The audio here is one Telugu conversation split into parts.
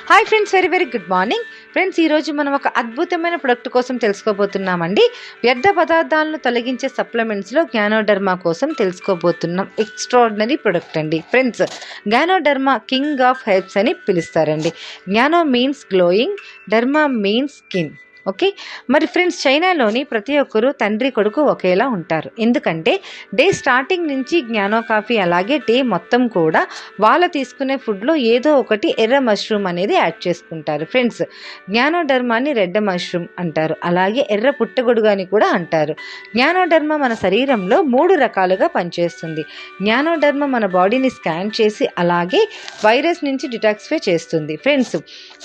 Hi friends, very very good morning friends. ఈరోజు మనం ఒక అద్భుతమైన ప్రొడక్ట్ కోసం తెలుసుకోబోతున్నామండి. వ్యర్థ పదార్థాలను తొలగించే సప్లిమెంట్స్లో గ్యానోడర్మా కోసం తెలుసుకోబోతున్నాం. ఎక్స్ట్రాడినరీ ప్రొడక్ట్ అండి friends. Ganoderma king of herbs అని పిలుస్తారండి. Gano means glowing, derma means skin. Okay, మరి ఫ్రెండ్స్, చైనాలోని ప్రతి ఒక్కరు తండ్రి కొడుకు ఒకేలా ఉంటారు. ఎందుకంటే డే స్టార్టింగ్ నుంచి జ్ఞానో కాఫీ అలాగే డే మొత్తం కూడా వాళ్ళు తీసుకునే ఫుడ్లో ఏదో ఒకటి ఎర్ర మష్రూమ్ అనేది యాడ్ చేసుకుంటారు ఫ్రెండ్స్. జ్ఞానోడర్మాని రెడ్ మష్రూమ్ అంటారు, అలాగే ఎర్ర పుట్టగొడుగు అని కూడా అంటారు. జ్ఞానోడర్మా మన శరీరంలో 3 రకాలుగా పనిచేస్తుంది. జ్ఞానోడర్మా మన బాడీని స్కాన్ చేసి అలాగే వైరస్ నుంచి డిటాక్సిఫై చేస్తుంది ఫ్రెండ్స్.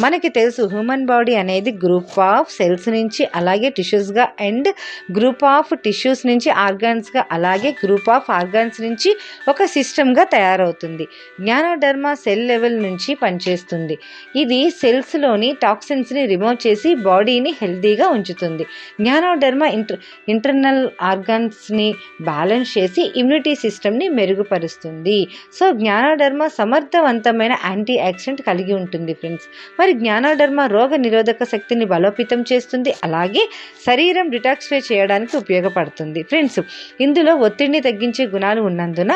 మనకి తెలుసు, హ్యూమన్ బాడీ అనేది గ్రూప్ ఆఫ్ సెల్స్ నుంచి అలాగే టిష్యూస్గా అండ్ గ్రూప్ ఆఫ్ టిష్యూస్ నుంచి ఆర్గాన్స్గా అలాగే గ్రూప్ ఆఫ్ ఆర్గాన్స్ నుంచి ఒక సిస్టమ్గా తయారవుతుంది. జ్ఞానోడర్మా సెల్ లెవెల్ నుంచి పనిచేస్తుంది. ఇది సెల్స్లోని టాక్సిన్స్ని రిమూవ్ చేసి బాడీని హెల్తీగా ఉంచుతుంది. జ్ఞానోడర్మా ఇంటర్నల్ ఆర్గాన్స్ని బ్యాలెన్స్ చేసి ఇమ్యూనిటీ సిస్టమ్ని మెరుగుపరుస్తుంది. సో జ్ఞానోడర్మా సమర్థవంతమైన యాంటీ ఆక్సిడెంట్ కలిగి ఉంటుంది ఫ్రెండ్స్. మరి జ్ఞానోడర్మా రోగ నిరోధక శక్తిని బలోపేతం చేస్తుంది, అలాగే శరీరం డిటాక్సిఫై చేయడానికి ఉపయోగపడుతుంది ఫ్రెండ్స్. ఇందులో ఒత్తిడిని తగ్గించే గుణాలు ఉన్నందున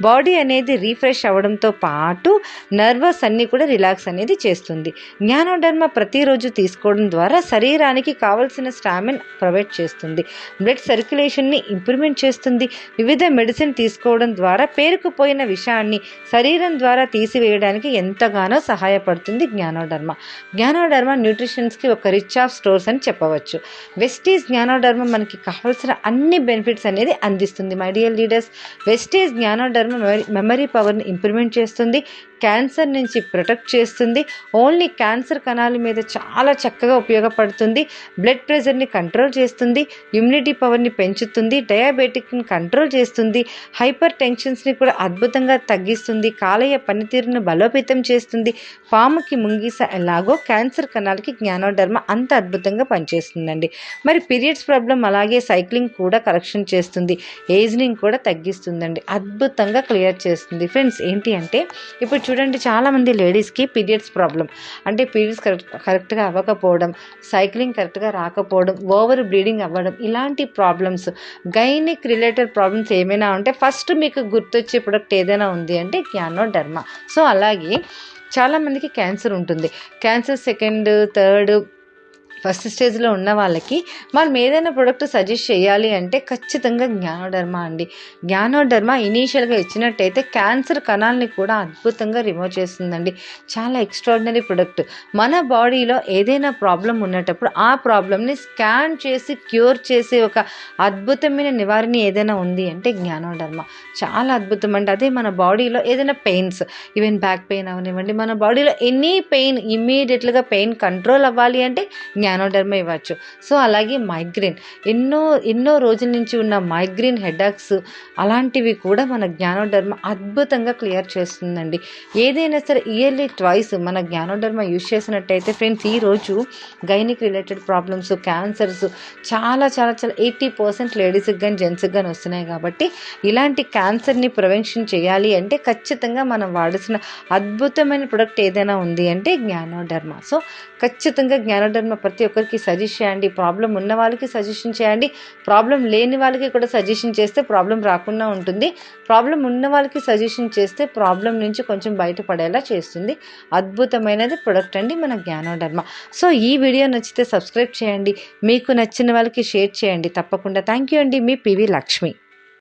బాడీ అనేది రీఫ్రెష్ అవ్వడంతో పాటు నర్వస్ అన్ని కూడా రిలాక్స్ అనేది చేస్తుంది. జ్ఞానోడర్మా ప్రతిరోజు తీసుకోవడం ద్వారా శరీరానికి కావలసిన స్టామినా ప్రొవైడ్ చేస్తుంది, బ్లడ్ సర్క్యులేషన్ని ఇంప్రూవ్మెంట్ చేస్తుంది. వివిధ మెడిసిన్ తీసుకోవడం ద్వారా పేరుకుపోయిన విషాన్ని శరీరం ద్వారా తీసివేయడానికి ఎంతగానో సహాయపడుతుంది జ్ఞానోడర్మా. జ్ఞానోడర్మా న్యూట్రిషన్స్కి ఒక రిచ్ ఆఫ్ స్టోర్స్ అని చెప్పవచ్చు. వెస్టీజ్ జ్ఞానోడర్మా మనకి కావాల్సిన అన్ని బెనిఫిట్స్ అనేది అందిస్తుంది. My dear leaders, Vestige ganoderma memory పవర్ని ఇంప్రూవ్మెంట్ చేస్తుంది, క్యాన్సర్ నుంచి ప్రొటెక్ట్ చేస్తుంది, ఓన్లీ క్యాన్సర్ కణాల మీద చాలా చక్కగా ఉపయోగపడుతుంది, బ్లడ్ ప్రెషర్ని కంట్రోల్ చేస్తుంది, ఇమ్యూనిటీ పవర్ని పెంచుతుంది, డయాబెటిక్ని కంట్రోల్ చేస్తుంది, హైపర్ టెన్షన్స్ని కూడా అద్భుతంగా తగ్గిస్తుంది, కాలేయ పనితీరును బలోపేతం చేస్తుంది. పాముకి ముంగీస ఎలాగో క్యాన్సర్ కణాలకి జ్ఞానోడర్మా అంత అద్భుతంగా పనిచేస్తుందండి. మరి పీరియడ్స్ ప్రాబ్లం అలాగే సైక్లింగ్ కూడా కరెక్షన్ చేస్తుంది, ఏజ్నింగ్ కూడా తగ్గిస్తుందండి, అద్భుతంగా క్లియర్ చేస్తుంది ఫ్రెండ్స్. ఏంటి అంటే, ఇప్పుడు చూడండి, చాలామంది లేడీస్కి పీరియడ్స్ ప్రాబ్లం అంటే పీరియడ్స్ కరెక్ట్గా అవ్వకపోవడం, సైక్లింగ్ కరెక్ట్గా రాకపోవడం, ఓవర్ బ్లీడింగ్ అవ్వడం, ఇలాంటి ప్రాబ్లమ్స్, గైనిక్ రిలేటెడ్ ప్రాబ్లమ్స్ ఏమైనా ఉంటే ఫస్ట్ మీకు గుర్తొచ్చే ప్రొడక్ట్ ఏదైనా ఉంది అంటే గ్యానోడర్మా. సో అలాగే చాలామందికి క్యాన్సర్ ఉంటుంది. క్యాన్సర్ సెకండ్, థర్డ్, ఫస్ట్ స్టేజ్లో ఉన్న వాళ్ళకి మనం ఏదైనా ప్రోడక్ట్ సజెస్ట్ చేయాలి అంటే ఖచ్చితంగా జ్ఞానోడర్మా అండి. జ్ఞానోడర్మా ఇనీషియల్గా ఇచ్చినట్టయితే క్యాన్సర్ కణాలని కూడా అద్భుతంగా రిమూవ్ చేస్తుందండి. చాలా ఎక్స్ట్రాడినరీ ప్రొడక్ట్. మన బాడీలో ఏదైనా ప్రాబ్లం ఉన్నప్పుడు ఆ ప్రాబ్లమ్ని స్కాన్ చేసి క్యూర్ చేసే ఒక అద్భుతమైన నివారణ ఏదైనా ఉంది అంటే జ్ఞానోడర్మా. చాలా అద్భుతం అండి. అదే మన బాడీలో ఏదైనా పెయిన్స్, ఈవెన్ బ్యాక్ పెయిన్ అవనివ్వండి, మన బాడీలో ఎనీ పెయిన్ ఇమ్మీడియట్గా పెయిన్ కంట్రోల్ అవ్వాలి అంటే జ్ఞానోడర్మా ఇవ్వచ్చు. సో అలాగే మైగ్రేన్, ఎన్నో రోజుల నుంచి ఉన్న మైగ్రేన్, హెడేక్స్ అలాంటివి కూడా మన జ్ఞానోడర్మా అద్భుతంగా క్లియర్ చేస్తుందండి. ఏదైనా సరే ఇయర్లీ ట్వైస్ మన జ్ఞానోడర్మా యూజ్ చేసినట్టయితే ఫ్రెండ్స్, ఈరోజు గైనిక్ రిలేటెడ్ ప్రాబ్లమ్స్, క్యాన్సర్స్ చాలా 80% లేడీస్కి కానీ జెంట్స్కి కానీ వస్తున్నాయి. కాబట్టి ఇలాంటి క్యాన్సర్ని ప్రివెన్షన్ చేయాలి అంటే ఖచ్చితంగా మనం వాడాల్సిన అద్భుతమైన ప్రొడక్ట్ ఏదైనా ఉంది అంటే జ్ఞానోడర్మా. సో ఖచ్చితంగా జ్ఞానోడర్మా ప్రతి ఒక్కరికి సజెస్ట్ చేయండి. ప్రాబ్లం ఉన్న వాళ్ళకి సజెషన్ చేయండి, ప్రాబ్లం లేని వాళ్ళకి కూడా సజెషన్ చేస్తే ప్రాబ్లం రాకుండా ఉంటుంది. ప్రాబ్లం ఉన్న వాళ్ళకి సజెషన్ చేస్తే ప్రాబ్లం నుంచి కొంచెం బయటపడేలా చేస్తుంది. అద్భుతమైనది ప్రొడక్ట్ అండి మన జ్ఞానోడర్మా. సో ఈ వీడియో నచ్చితే సబ్స్క్రైబ్ చేయండి, మీకు నచ్చిన వాళ్ళకి షేర్ చేయండి తప్పకుండా. థ్యాంక్ యూ అండి. మీ పివి లక్ష్మి.